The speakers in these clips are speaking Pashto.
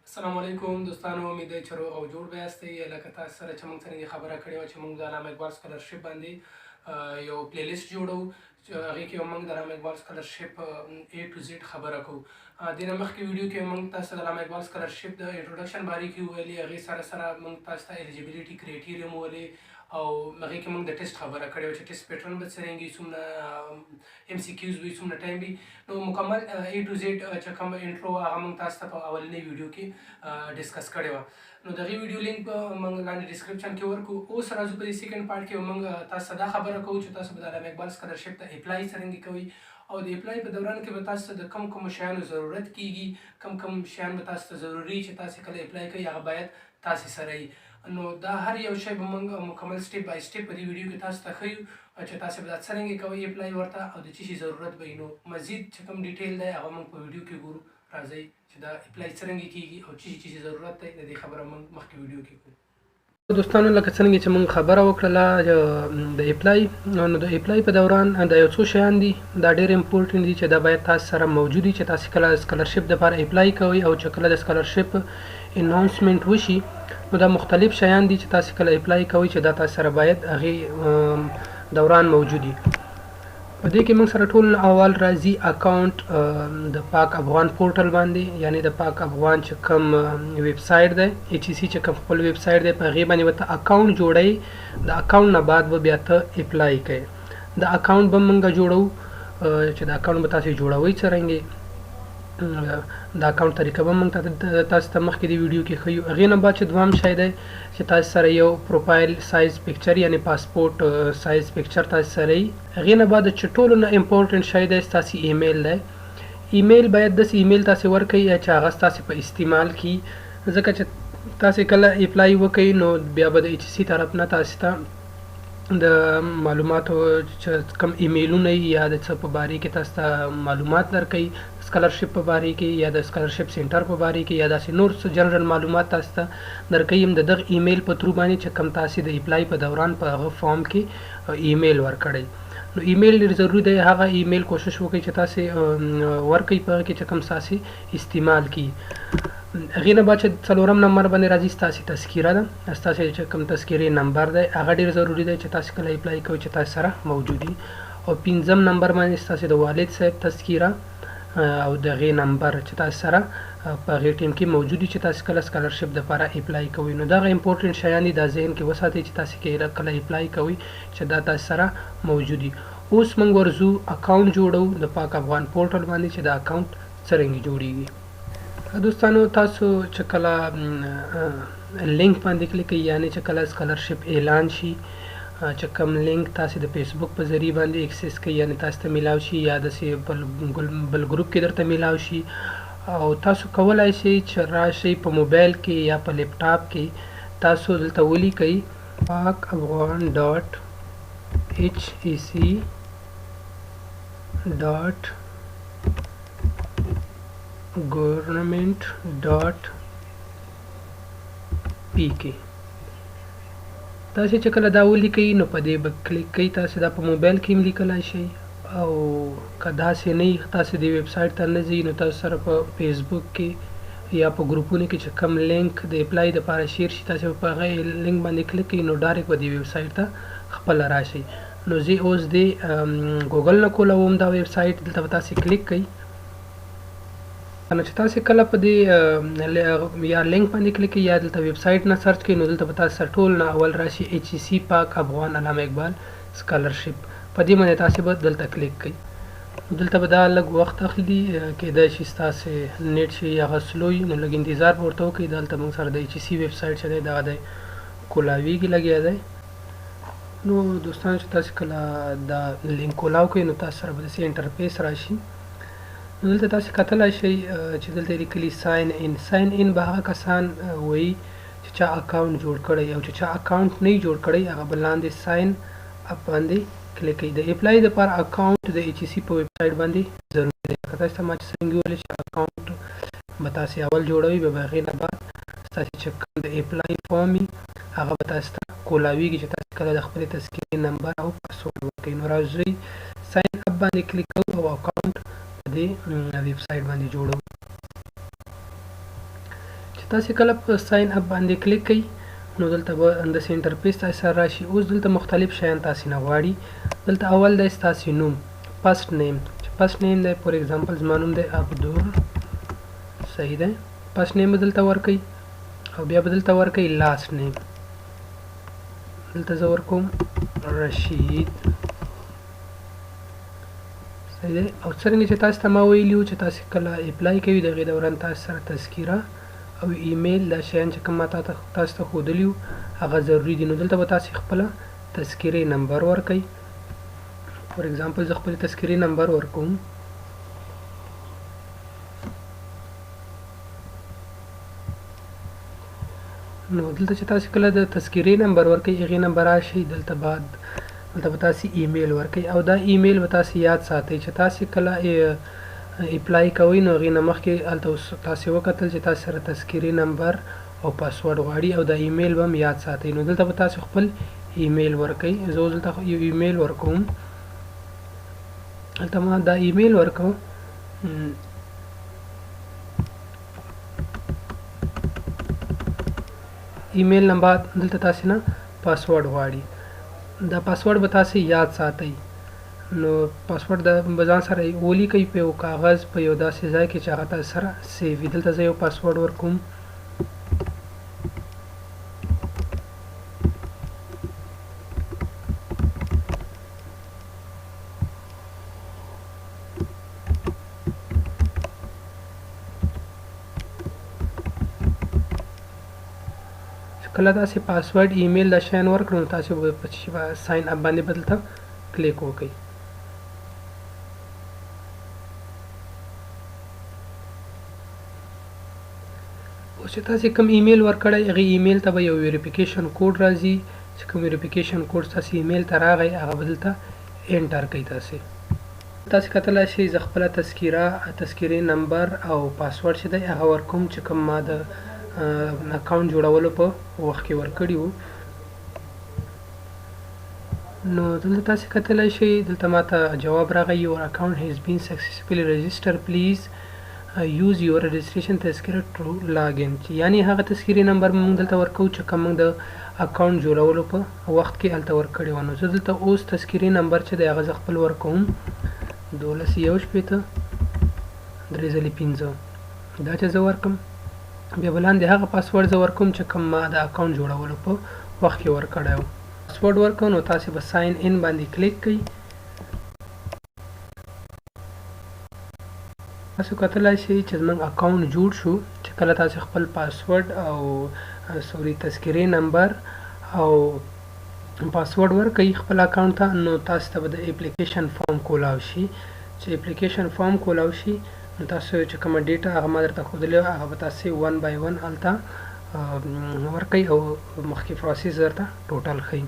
السلام علیکم دوستانو، امید ده چې روغ او جوړ به یاستئ. لکه تاسو سره چې موږ څنګه خبره کړې وه چې موږ د علامه اقبال سکالرشپ باندې یو پلی لیست جوړو چې هغې کې موږ د علامه اقبال سکالرشپ A to Z خبره کوو. دې نه مخکې ویډیو کې موږ تاسو ته د علامه اقبال سکالرشپ د انټروډکشن باره کې وویلې، هغې سره سره موږ تاسو ته الیجیبیلیټي کرایټیریا هم وویلې او هغې کې موږ د ټیسټ خبره کړې وه چې ټیسټ پیټرن به څرنګه څومره MCQs وي، څومره ټایم وي. نو مکمل A to Z چې کوم انټرو هغه موږ تاسو ته په اولنۍ ویډیو کې ډسکس کړې وه. نو د هغې ویډیو لینک به موږ لاندې ډسکرپشن کې ورکړو. اوس راځو په دې سیکنډ پارټ کې موږ تاسو ته دا خبره کوو چې تاسو به د علامه اقبال سکالرشپ ته اپلای څرنګه کوئ او د اپلای په دوران کې به تاسو ته د کوم شیانو ضرورت کیږي، کوم شیان به تاسو ته ضروري چې تاسو کله اپلای کوئ هغه باید تاسو سره وي. نو دا هر یو شی به موږ مکمل سټیپ بای سټیپ په دې ویډیو کې تاسو ته ښیو چې تاسو به دا څرنګه کوئ اپلای ورته او د څه شي ضرورت به وي. نو مزید چې کوم ډیټیل دی هغه موږ په ویډیو کې ګورو. راځئ چې دا اپلای څرنګه کیږي او څه شي ضرورت دی د دې خبره موږ مخکې ویډیو کې کوو. دوستانو، لکه څنګه چې موږ خبره وکړله د اپلای، نو د اپلای په دوران د یو څو شیان دي دا ډېر امپورټنټ دي چې دا باید تاسو سره موجود وي چې تاسو کله سکالرشپ دپاره اپلای کوئ او چې کله د سکالرشپ اناونسمنټ وشي نو دا مختلف شیان دي چې تاسو کله اپلای کوئ چې دا تاسو سره باید هغې دوران موجود وي. په دې کې موږ سره ټول اول راځي اکاونټ د پاک افغان پورټل باندې، یعنی د پاک افغان چې کوم ویب سایټ دی HEC چې کوم خپل ویب سایټ دی په هغې باندې به ته اکاونټ جوړئ. د اکاونټ نه بعد به بیا ته اپلای کوئ. د اکاونټ به موږ جوړو چې د اکاونټ به تاسو جوړوئ څرنګه. د اکاونټ طریقه به موږ تاسو ته مخکې د ویډیو کې ښیو. هغې نه بعد چې دوهم شی دی چې تاسو سره یو پروفایل سایز پکچر یعنی پاسپورټ سایز پکچر تاسو سره وي. هغې نه بعد چې ټولو نه امپورټنټ شی دی ستاسې ایمیل دی. ایمیل باید داسې ایمیل تاسې ورکوئ چې هغه ستاسې په استعمال کړي، ځکه چې تاسې کله اپلای وکړئ نو بیا به د HEC طرف نه تاسو ته د معلوماتو چې کوم ایمیلونه یا د څه په باره کې تاسو ته معلومات درکوي سکالرشپ په باره کې یا د سکالرشپ سینټر په باره کې یا داسې نور څه جنرال معلومات تاسو ته درکوي. هم د دغه ایمیل په ترو باندې چې کوم تاسې د اپلای په دوران په هغه فارم کې ایمیل ورکړئ. نو ایمیل ډېر ضروري دی. هغه ایمیل کوشش وکړئ چې تاسې ورکړئ په هغه کې چې کوم تاسې استعمال کړي. هغې نه بعد چې څلورم نمبر باندې راځي ستاسې تذکیره ده. ستاسې چې کوم تذکیرې نمبر دی هغه ډېر ضروري دی چې تاسې کله اپلای کوئ چې تاسو سره موجود وي. او پنځم نمبر باندې ستاسې د والد صاحب تذکیره او د هغې نمبر چې تاسو سره په هغې ټیم کې موجود وي چې تاسو کله سکالرشپ دپاره اپلای کوئ. نو دغه امپورټنټ شیان دي دا ذهن کې وساتئ چې تاسو کله اپلای کوئ چې دا تاسو سره موجود وي. اوس موږ ورځو اکاونټ جوړو د پاک افغان پورټل باندې چې دا اکاونټ څرنګه جوړیږي. دوستانو، تاسو چې کله لینک باندې کلیک کوئ یعنی چې کله سکالرشپ اعلان شي چې کوم لینک تاسو د فیسبوک په ذریعه باندې اکسس کوئ یعنی تاسو ته میلاو شي یا داسې بل ګروپ کې درته میلاو شي او تاسو کولی شئ چې راشئ په موبایل کې یا په لیپټاپ کې تاسو دلته ولیکئ پاک افغان ډاټ HEC ډاټ گورنمنٹ ډاټ PK. تاسو چې کله دا ولیکئ نو په دې به کلیک کوئ. تاسو دا په موبایل کې هم لیکلی شئ او که داسې نه تاسو دې ویب سایټ ته نه ځئ نو تاسو سره په فیسبوک کې یا په ګروپونو کې چې کوم لینک د اپلای دپاره شیر شي تاسو په هغه لینک باندې کلیک کوئ نو ډایرکټ به دې ویب سایټ ته خپله راشئ. نو زه اوس د ګوګل نه کولوم دا ویب سایټ. دلته به تاسو کلیک کوئ. نو چې تاسو کله په دې یا لینک باندې کلیک کوئ یا دلته ویب سایټ نه سرچ کوئ نو دلته به تاسو سره ټول نه اول راشي HEC پاک افغان علامه اقبال سکالرشپ. په دې باندې تاسو به دلته کلیک کوئ. دلته به دا لږ وخت اخلي، کیدای شي ستاسې نیټ شي هغه سلو وي نو لږ انتظار به ورته وکړئ. دلته موږ سره د HEC ویب سایټ چې دی دغه دی کولاویږي لګیا دی. نو دوستانو چې تاسو کله دا لینک کولاو کوئ نو تاسو سره به داسې انټرفیس راشي. نو دلته تاسو کتلی شئ چې دلته یې لیکلي ساین ان. ساین ان به هغه کسان وایي چې چا اکاونټ جوړ کړی او چې چا اکاونټ نه جوړ کړی هغه به لاندې ساین اپ باندې کلیک کوي. د اپلای دپاره اکاونټ د HEC په ویب سایټ باندې ضروري دی. لکه تاسو ته ما چې څرنګه وویل چې اکاونټ به تاسې اول جوړوئ بیا به هغې نه بعد ستاسې چې کوم د اپلای فارم وي هغه به تاسو ته کولاویږي چې تاسو کله د خپلې تذکیرې نمبر او پاسورډ ورکوئ. نو راځئ ساین اپ باندې کلیک کوو او اکاونټ په دې ویب سایټ باندې جوړو. چې تاسو کله په ساين اپ باندې کلیک کړئ نو دلته به انداسې انټرفیس تاسو سره راشي. اوس دلته مختلف شیان تاسو نه غواړي. دلته اول دی ستاسو نوم فرست نیم. فرست نیم دی فور ایگزامپل زما نوم دی عبدور. صحیح دی. فرست نیم به دلته ورکړئ او بیا به دلته ورکړئ لاست نیم. دلته زه ورکوم رشید. صحیح دی. او څرنګه چې تاسو ته ما ویلي وو چې تاسو کله اپلای کوئ د هغې دوران تاسو سره تذکیره او ایمیل دا شیان چې کوم ما تاسو ته ښودلي وو هغه ضروري دي. نو دلته به تاسو خپله تذکیرې نمبر ورکئ. فور ایگزامپل زه خپلې تذکیرې نمبر ورکوم. نو دلته چې تاسو کله د تذکیرې نمبر ورکئ هغې نه به راشئ. دلته به تاسو ایمیل ورکئ او دا ایمیل به تاسو یاد ساتئ چې تاسو کله اپلای کوئ نو هغې نه مخکې هلته تاسو وکتل چې تاسو سره تذکیرې نمبر او پاسورډ غواړي او دا ایمیل به هم یاد ساتئ. نو دلته به تاسو خپل ایمیل ورکئ. زه اوس دلته یو ایمیل ورکوم. هلته ما دا ایمیل ورکوم. ایمیل نه بعد دلته تاسو نه پاسورډ غواړي. دا پاسورډ به تاسو یاد ساتئ. نو پاسورډ د ځان سره ولیکئ په یو کاغذ په یو داسې ځای کې چې هغه تاسو سره سیو وي. دلته زه یو پاسورډ ورکوم. کله تاسو پاسورډ ایمیل دا شیان ورکړو نو تاسو به په ساين اپ باندې بدلته کلیک وکړئ. اوس چې تاسو کوم ایمیل ورکړی هغې ایمیل ته به یو ویریفیکیشن کوډ راځي. چې کوم ویریفیکیشن کوډ تاسو ایمیل ته راغی هغه به دلته انټر کړئ. تاسو کتلی شئ زه خپله تذکیرې نمبر او پاسورډ چې دی هغه ورکوم چې کوم ما د اکاونټ جوړولو په وخت کې ورکړي وو. نو دلته تاسو کتلی شئ دلته ماته جواب راغی your account has been successfully registered please use your registration تذکیره to log in. یعنی هغه تذکیرې نمبر موږ دلته ورکوو چې کوم موږ د اکاونټ جوړولو په وخت کې هلته ورکړی وو. نو زه دلته اوس تذکیرې نمبر چې دی هغه زه خپل ورکوم 12 دا چې زه ورکم. بیا بلاندې هغه پاسورډ زه ورکوم چې کوم ما د اکاونټ جوړولو په وخت کې ورکړی وو. پاسورډ ورکوم نو تاسو به ساين ان باندې کلیک کړئ. تاسو کتلی شئ چې زموږ اکاونټ جوړ شو. چې کله تاسو خپل پاسورډ او تذکیرې نمبر او پاسورډ ورکړئ خپل اکاونټ ته نو تاسو ته به د اپلیکیشن فارم کولاو شي. چې اپلیکیشن فارم کولاو شي نو تاسو چې کومه ډیټا هغه ما درته ښودلې وه هغه به تاسو 1 by 1 هلته ورکئ او مخکې پروسیس درته ټوټل ښیي.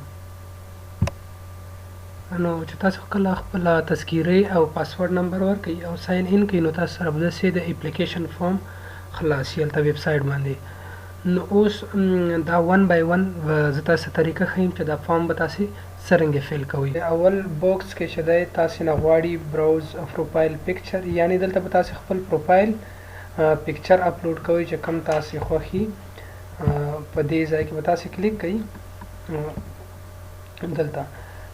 نو چې تاسو کله خپله تذکیرې او پاسورډ نمبر ورکئ او ساين ان کړئ نو تاسو سره به داسې د اپلیکیشن فارم خلاص شي هلته ویب سایټ باندې. نو اوس دا 1 by 1 زه تاسو طریقه ښیم چې دا فارم به تاسو څرنګه فیل کوئ. اول باکس کې چې دی تاسو نه غواړي براوز پروفایل پکچر. یعنی دلته به تاسو خپل پروفایل پکچر اپلوډ کوئ چې کوم تاسو خوښي. په دې ځای کې به تاسو کلیک کړئ.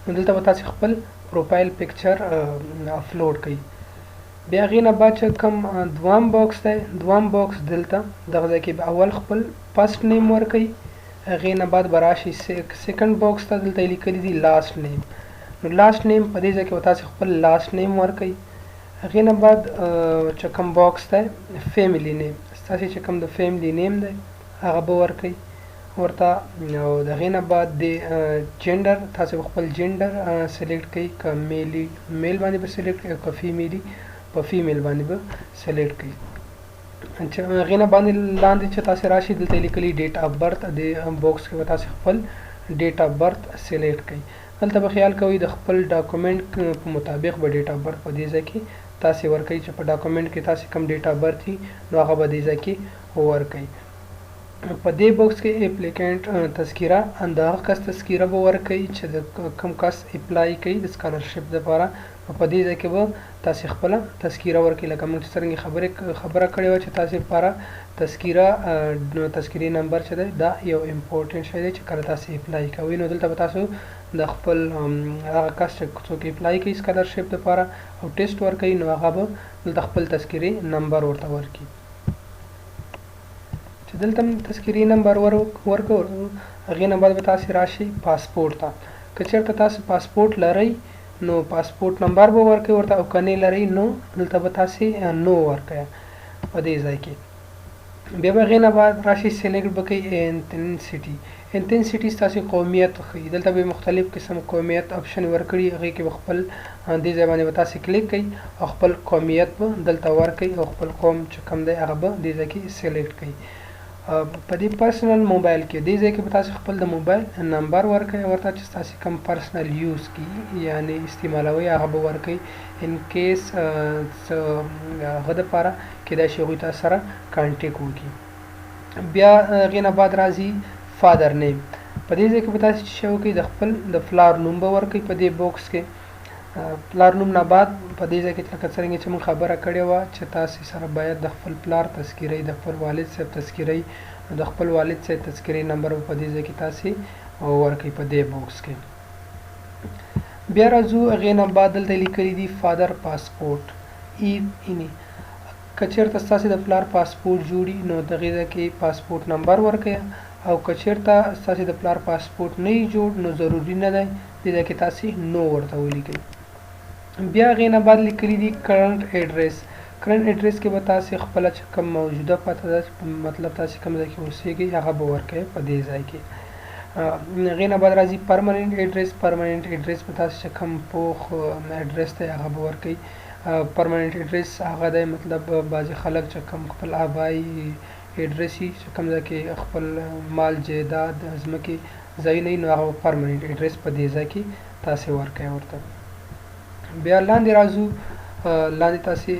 دلته به تاسو خپل پروفایل پکچر اپلوډ کړئ. بیا هغې نه بعد چې کوم دویم باکس دی دویم باکس دلته دغه ځای کې به اول خپل فرست نیم ورکئ. هغې نه بعد به راشئ سیکنډ باکس ته. دلته یې لیکلي دي لاست نیم. نو لاست نیم په دې ځای کې به تاسو خپل لاست نیم ورکئ. هغې نه بعد چې کوم باکس دی فیملی نیم ستاسې چې کوم د فیملی نیم دی هغه به ورکئ ورته. او د هغې نه بعد د جنډر تاسو به خپل جنډر سلیکټ کړئ. که میل باندې به سلیکټ کړئ او که فیمیلي په فیمیل باندې به سلیکټ کړئ. چې هغې نه باندې لاندې چې تاسو راشئ دلته لیکلي ډیټ اف برث د باکس کې به تاسو خپل ډیټ اف برث سلیکټ کړئ. دلته به خیال کوئ د خپل ډاکومنټ په مطابق به ډیټ اف برث په دې ځای کې تاسو ورکئ چې په ډاکومنټ کې تاسو کوم ډیټ اف برث وي نو هغه به دې ځای کې ورکئ. په دې باکس کې اپلیکانت تذکره اندغه کس تذکره به ورکړي چې د کوم کس اپلای کوي د سکالرشپ لپاره په دې ځای کې به تاسو خپل تذکره ورکړي لکه موږ څنګه خبره کړې و چې تاسو لپاره تذکرې نمبر چې دی دا یو امپورټنت شی دی چې کله تاسو اپلای کوئ نو دلته به تاسو د خپل هغه کس چې څوک اپلای کوي سکالرشپ لپاره او ټیسټ ورکوي نو هغه به دلته خپل تذکرې نمبر ورته ورکړي چې دلته تذکرې نمبر ورکړو هغې نه بعد به تاسو راشئ پاسپورټ ته که چېرته تاسو پاسپورټ لرئ نو پاسپورټ نمبر به ورکړئ ورته او که نه لرئ نو دلته به تاسو نو ورکړئ په دې ځای کې بیا به هغې نه بعد راشئ سلیکټ به کوئ انټنسټي ستاسو قومیت ښیي دلته به مختلف قسم قومیت آپشن ورکړي هغې کې به خپل دې ځای باندې به تاسو کلیک کوئ او خپل قومیت به دلته ورکړئ او خپل قوم چې کوم دی هغه به دې ځای کې سلیکټ کوئ په دې پرسنل موبایل کې دې ځای کې به تاسو خپل د موبایل نمبر ورکړئ ورته چې تاسو کوم پرسنل یوز کی یعنی استعمالوي هغه به ورکړئ ان کیس هغه دپاره کیدای شي هغوی تاسو سره کانټیکټ وکړي بیا هغې نه بعد راځي فادر نیم په دې ځای کې به تاسو څه وکړئ د خپل د پلار نوم به ورکړئ په دې باکس کې پلار نوم نه بعد په دې ځای کې لکه څرنګه چې موږ خبره کړې وه چې تاسو سره باید د خپل پلار تذکرې د خپل والد صاحب تذکرې د خپل والد صاحب تذکرې نمبر په دې ځای کې تاسو ورکړئ په دې باکس کې بیا راځو هغې نه بعد دلته لیکلي دي فادر پاسپورټ که چېرته ستاسو د پلار پاسپورټ جوړي نو دغې ځای کې پاسپورټ نمبر ورکړئ او که چېرته ستاسو د پلار پاسپورټ نه وي جوړ نو ضروري نه دی دې ځای کې تاسو نو ورته ولیکئ بیا هغې نه بعد لیکلي دي کرنټ ایډرس کې به تاسو خپله چې کوم موجوده پته ده مطلب تاسو کوم ځای کې اوسېږئ هغه به ورکوئ په دې ځای کې هغې نه بعد راځي پرمننټ ایډرس به تاسو چې کوم پوخ ایډرس دی هغه به ورکوئ پرمننټ ایډرس هغه دی مطلب بعضې خلک چې کوم خپل آبایي ایډرس وي چې کوم ځای کې خپل مال جایداد ځمکې ځایونه وي نو هغه پرمننټ ایډرس په دې ځای کې تاسو ورکوئ ورته بیا لاندې راځو لاندې تاسو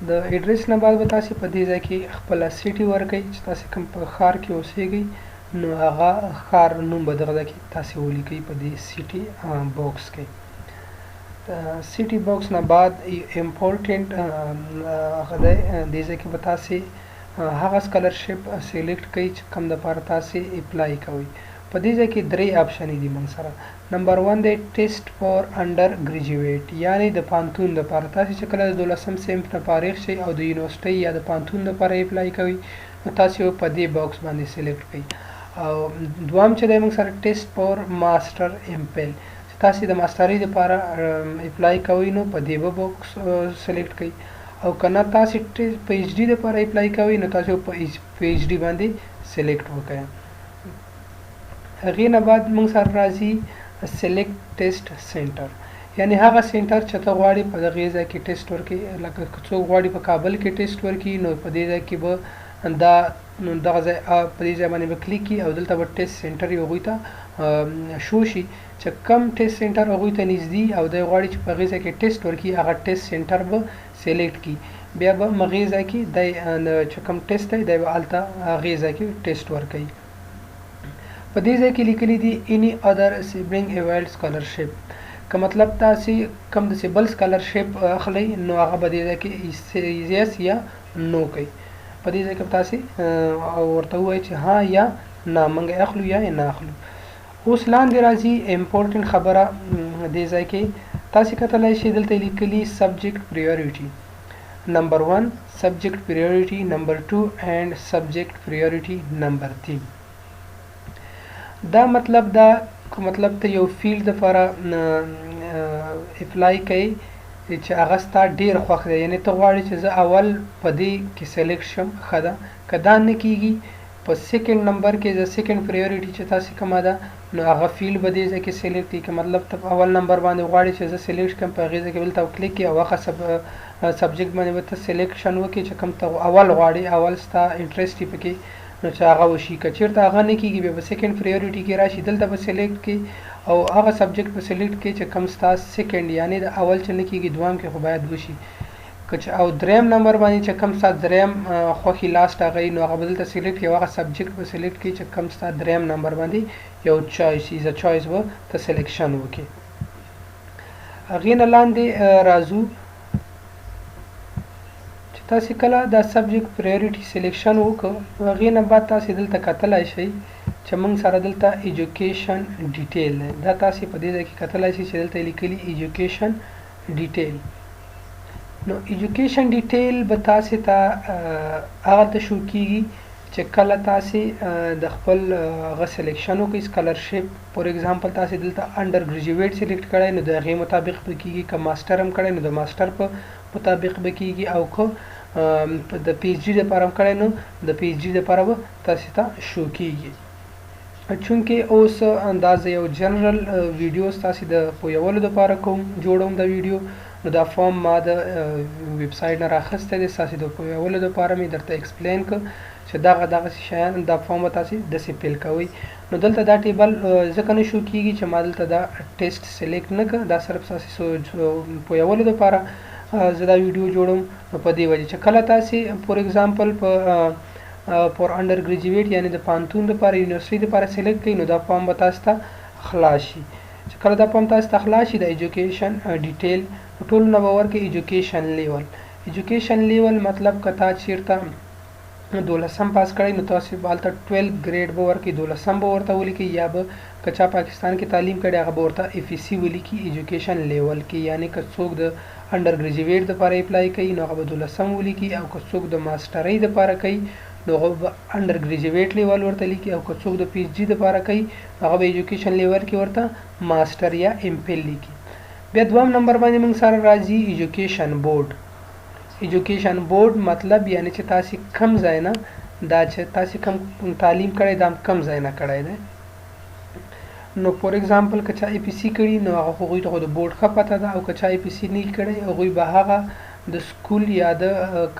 د ایډرس نه بعد به تاسو په دې ځای کې خپله سیټي ورکوئ چې تاسو کوم په ښار کې اوسېږئ نو هغه ښار نوم به دغه ځای کې تاسو ولیکئ په دې سیټي باکس کې سیټي باکس نه بعد امپورټنټ هغه دی دې ځای کې به تاسو هغه سکالرشپ سلیکټ کوئ چې کوم دپاره تاسو اپلای کوئ په دې ځای کې درې آپشنې دي موږ سره نمبر 1 دی ټیسټ فار انډر ګریجویټ یعنی د پانتون دپاره تاسو چې کله د 12م صنف نه فارغ شئ او د یونیورسټۍ یا د پانتون دپاره اپلای کوئ نو تاسو په دې باکس باندې سلیکټ کوئ او دویم چې دی موږ سره ټیسټ فار ماسټر امپل چې تاسو د ماسټرۍ دپاره اپلای کوئ نو په دې به باکس سلیکټ کوئ او که نه تاسو په ایچ ډي دپاره اپلای کوئ نو تاسو په ایچ ډي باندې سلیکټ وکړئ هغې نه بعد موږ سره راځي سلیکټ ټیسټ سینټر یعنی هغه سینټر چې ته غواړې په دغې ځای کې ټیسټ ورکړي لکه که څوک غواړي په کابل کې ټیسټ ورکړي نو په دې ځای کې به دغه ځای په دې ځای باندې به کلیک کړي او دلته به ټیسټ سینټر یې هغوی ته شو شي چې کم ټیسټ سینټر هغوی ته نږدې او دی غواړي چې په هغې ځای کې ټیسټ ورکړي هغه ټیسټ سینټر به سلیکټ کړي بیا به هغې ځای کې دی چې کوم ټیسټ دی دی به هلته هغې ځای کې ټیسټ ورکوي په دې ځای کې لیکلي دي any other sibling availed scholarship که مطلب تاسو کوم داسې بل سکالرشپ اخلئ نو هغه به دې ځای کې یس یا نو کوي په دې ځای کې تاسو ورته ووایئ چې ها یا نه موږ اخلو یا نه اخلو اوس لاندې راځي امپورټنټ خبره دې ځای کې تاسو کتلی شئ دلته لیکلي سبجیکټ پریورټي نمبر 1 سبجیکټ پریورټي نمبر 2 اینڈ سبجیکټ پریورټي نمبر 3 دا مطلب دا مطلب ته یو فیلډ دپاره اپلای کوي چې هغه ستا ډېر خوښ دی یعنې ته غواړې چې زه اول په دې کې سلیکټ شم ښه ده که دا نه کېږي په سیکنډ نمبر کې د سیکنډ پریورټي چې تاسو کومه ده نو هغه فیلډ به دې ځای کې سلیکټ کړي که مطلب ته په اول نمبر باندې غواړې چې زه سلیکټ کړم په هغې ځای کې دلته کلیک کړي او هغه سبجیکټ باندې به ته سلیکشن وکړي چې کوم ته اول غواړې اول ستا انټرسټ یې پکې نو چې هغه وشي که چېرته هغه نه کېږي بیا به سیکنډ پریورټي کې راشي دلته به سلیکټ کړي او هغه سبجیکټ به سلیکټ کړي چې کوم ستا سیکنډ یعنې د اول چې نه کېږي دویم کې خو باید وشي او دریم نمبر باندې چې کوم ستا دریم خوښي لاست هغه نو هغه به دلته سلیکټ کړي، هغه سبجیکټ به سلیکټ کړي چې کوم ستا دریم نمبر باندې یو چوایس ایز ا چوایس به ته سلیکشن وکړي. هغې نه لاندې راځو چې تاسې کله دا سبجیکټ پرایورټي سلیکشن وکړو، هغې نه بعد تاسې دلته کتلی شئ چې موږ سره دلته ایجوکیشن ډیټیل دی. دا تاسې په دې ځای کې کتلی شئ چې دلته لیکلي ایجوکیشن ډیټیل. نو ایجوکیشن ډیټیل به تاسې ته هغه ته شو کېږي چې کله تاسې د خپل هغه سلیکشن وکړئ سکالرشپ فور ایگزامپل تاسې دلته انډر ګریجویټ سلیکټ کړی نو د هغې مطابق به کېږي، که ماسټر هم کړی نو د ماسټر په مطابق به کېږي، او که د پی ایچ ډي دپاره هم کړی نو د پی ایچ ډي دپاره به تاسې ته شو کېږي. چونکې اوس دا زه یو جنرل ویډیو ستاسې د پوهولو دپاره کوم جوړوم دا ویډیو، نو دا فارم ما د ویب سایټ نه راخیستی دی ستاسې د پوهولو دپاره مې درته ایکسپلین کړ چې دغسې شیان دا فارم به تاسې داسې فیل کوئ. نو دلته دا ټیبل ځکه نه شو کېږي چې ما دلته دا ټیسټ سلیکټ نه کړ، دا صرف ستاسې پوهولو دپاره زه دا ویډیو جوړوم. نو په دې وجې چې کله تاسې فور ایگزامپل په فور انډر ګریجویټ یعنې د پوهنتون دپاره یونیورسټۍ دپاره سلیکټ کړئ نو دا فارم به تاسو ته خلاص شي. چې کله دا فارم تاسو ته خلاص شي د ایجوکیشن ډیټیل ټولو نه به ورکړي ایجوکیشن لیول. ایجوکیشن لیول مطلب که تا چېرته 12 پاس کړی نو تاسو به هلته 12 ګریډ به ورکړي، 12 به ورته ولیکئ، یا به که چا پاکستان کې تعلیم کړی هغه به ورته اف ای سی ولیکي ایجوکیشن لیول کې. یعنې که څوک د انډر ګریجویټ دپاره اپلای کوي نو هغه به 12 ولیکي، او که څوک د ماسټرۍ دپاره کوي نو هغه به انډر ګریجویټ لیول ورته لیکي، او که څوک د پی ایچ ډي دپاره کوي هغه به ایجوکیشن لیول کې ورته ماسټر یا ایم فل لیکي. بیا دوم نمبر باندې موږ سره راځي ایجوکیشن بورډ. ایجوکیشن بورډ مطلب یعنی چې تاسې کم ځای نه دا چې تاسې کم تعلیم کړی دا کم ځای نه کړی دی. نو فور ایگزامپل که چا ای پی سی کړي نو هغه هغوی ته خو د بورډ ښه پته ده، او که چا ای پی سی نه کړی هغوی به هغه د سکول یا د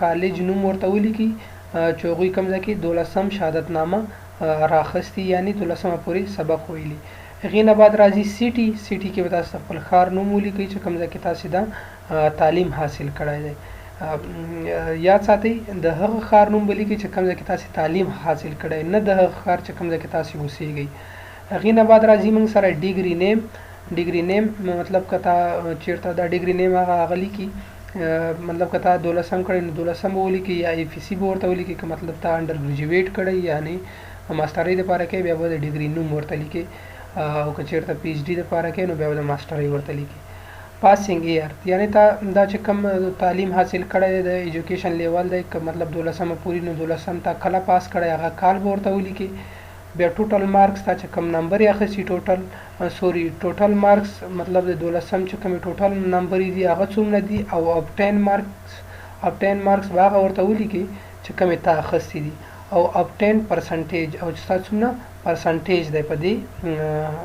کالج نوم ورته ولیکي چې هغوی کوم ځای کې 12 شهادتنامه راخیستي یعنې 12 پورې سبق ویلي. هغې نه بعد راځي سیټي. سیټي کې به تاسو خپل ښار نوم ولیکئ چې کوم ځای کې تاسې دا تعلیم حاصل کړی دی. یاد ساتئ د هغه ښار نوم به لیکئ چې کوم ځای کې تاسې تعلیم حاصل کړی، نه د هغه ښار چې کوم ځای کې تاسې اوسیږئ. هغې نه بعد راځي موږ سره ډیګري نیم. ډیګري نیم مطلب که تا چېرته دا ډیګري نیم هغه لیکي، مطلب که تا 12 کړی نو 12 به ولیکي، یا ای پی سی به ورته ولیکي. که مطلب تا انډر ګریجویټ کړی یعنې ماسټرۍ دپاره کوي بیا به د ډیګري نوم ورته لیکي، او که چېرته پی ایچ ډي دپاره کوي نو بیا به د ماسټرۍ ورته لیکي. پاسینګ ایئر یعنې تا دا چې کوم تعلیم حاصل کړی دی د ایجوکیشن لیول دی، که مطلب 12 پورې نو 12 تا کله پاس کړی هغه کال به ورته ولیکي. بیا ټوټل مارکس تا چې کوم نمبر یې اخیستي ټوټل مارکس مطلب د 12 چې کومې ټوټل نمبر دي هغه څومره دي، او ابټین مارکس به هغه ورته ولیکي چې کومې تا اخیستي دي، او ابټین پرسنټیج او چې ستا څومره پرسنټیج دی په دې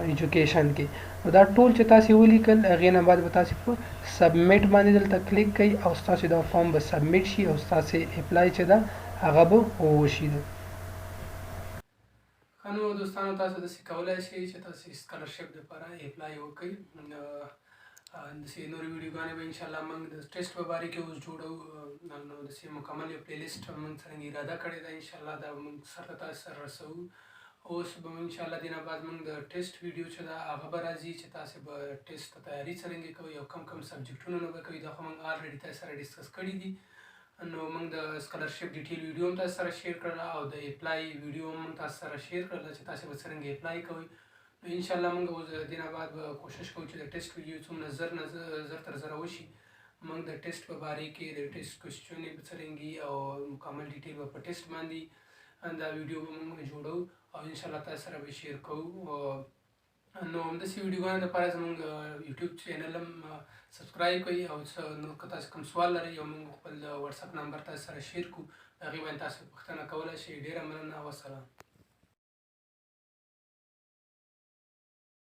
ایجوکیشن کې. نو دا ټول چې تاسې ولیکل هغې نه بعد به تاسې په سبمیټ باندې دلته کلیک کوئ او ستاسې دا فارم به سبمیټ شي او ستاسې اپلای چې ده هغه به وشي. نو دوستانو تاسو داسې کولی شئ چې تاسې سکالرشپ دپاره اپلای وکړئ. داسې نورې ویډیوګانې به انشاءالله موږ د ټیسټ په باره کې اوس جوړو. نو داسې مکمل یو پلی لیسټ موږ څرنګه اراده کړې ده انشاءالله دا موږ سره تاسو سره رسوو. اوس به انشاءالله دې نه بعد موږ د ټیسټ ویډیو چې ده هغه به راځي چې تاسې به ټیسټ ته تیاري څرنګه کوئ او کم سبجیکټونه نه به کوئ. دا خو موږ آلریډي تاسو سره ډسکس کړي دي. نو موږ د سکالرشپ ډیټیل ویډیو هم تاسو سره شیر کړله او د اپلای ویډیو هم موږ تاسو سره شیر کړله چې تاسې به څرنګه اپلای کوئ. نو انشاءالله موږ اوس د دې نه بعد به کوشش کوو چې د ټیسټ ویډیو څومره زر تر زره وشي. موږ د ټیسټ په باره کې د ټیسټ کوېسچنې به څرنګه او مکمل ډیټیل به په ټیسټ باندې دا ویډیو به موږ جوړو او انشاءالله تاسو سره به شیر کوو. نو همداسې ویډیوګانو دپاره زموږ یوټیوب چینل هم سبسکرایب کړئ او نو که تاسو کوم سوال لرئ او موږ خپل واتساپ نمبر تاسو سره شیر کړو، هغې باندې تاسو پوښتنه کولی شئ. ډېره مننه، وسلام.